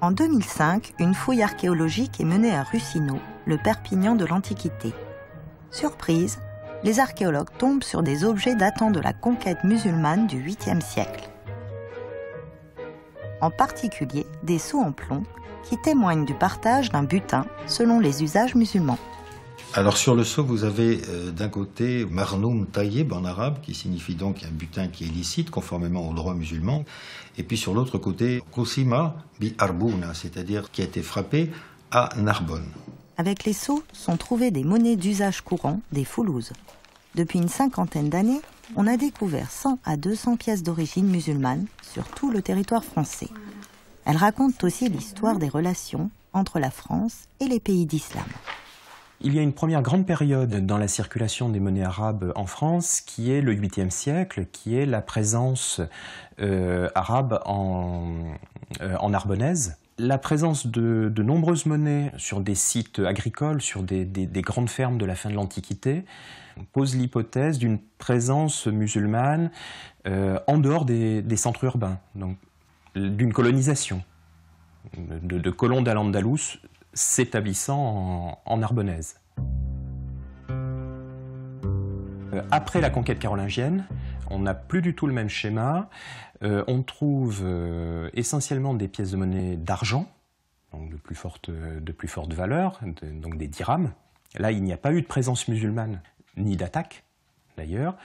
En 2005, une fouille archéologique est menée à Rusino, le Perpignan de l'Antiquité. Surprise, les archéologues tombent sur des objets datant de la conquête musulmane du 8e siècle. En particulier des sceaux en plomb qui témoignent du partage d'un butin selon les usages musulmans. Alors sur le sceau, vous avez d'un côté marnoum tayyib en arabe, qui signifie donc un butin qui est licite conformément au droit musulman. Et puis sur l'autre côté, kusima bi arbouna, c'est-à-dire qui a été frappé à Narbonne. Avec les sceaux sont trouvées des monnaies d'usage courant, des foulouses. Depuis une cinquantaine d'années, on a découvert 100 à 200 pièces d'origine musulmane sur tout le territoire français. Elles racontent aussi l'histoire des relations entre la France et les pays d'islam. Il y a une première grande période dans la circulation des monnaies arabes en France qui est le 8e siècle, qui est la présence arabe en Narbonnaise. La présence de nombreuses monnaies sur des sites agricoles, sur des grandes fermes de la fin de l'Antiquité, pose l'hypothèse d'une présence musulmane en dehors des centres urbains, donc d'une colonisation de colons d'Al-Andalus s'établissant en Narbonnaise. Après la conquête carolingienne, on n'a plus du tout le même schéma. On trouve essentiellement des pièces de monnaie d'argent, donc de plus forte valeur, donc des dirhams. Là, il n'y a pas eu de présence musulmane, ni d'attaque, d'ailleurs.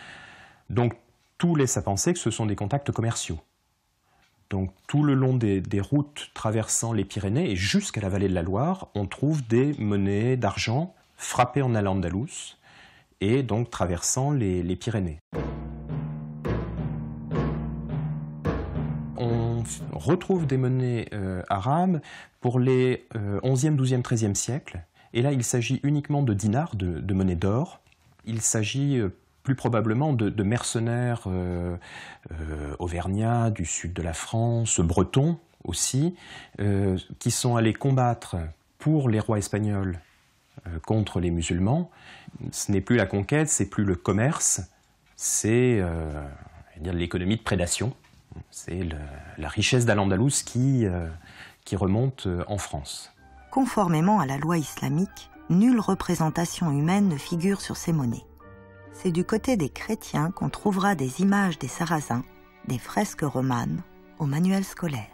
Donc, tout laisse à penser que ce sont des contacts commerciaux. Donc, tout le long des routes traversant les Pyrénées et jusqu'à la vallée de la Loire, on trouve des monnaies d'argent frappées en Al-Andalus et donc traversant les Pyrénées. On retrouve des monnaies arabes pour les 11e, 12e, 13e siècles. Et là, il s'agit uniquement de dinars, de monnaie d'or. Il s'agit plus probablement de mercenaires auvergnats du sud de la France, bretons aussi, qui sont allés combattre pour les rois espagnols contre les musulmans. Ce n'est plus la conquête, c'est plus le commerce, c'est l'économie de prédation. C'est la richesse d'Al-Andalus qui remonte en France. Conformément à la loi islamique, nulle représentation humaine ne figure sur ces monnaies. C'est du côté des chrétiens qu'on trouvera des images des Sarrasins, des fresques romanes, aux manuels scolaires.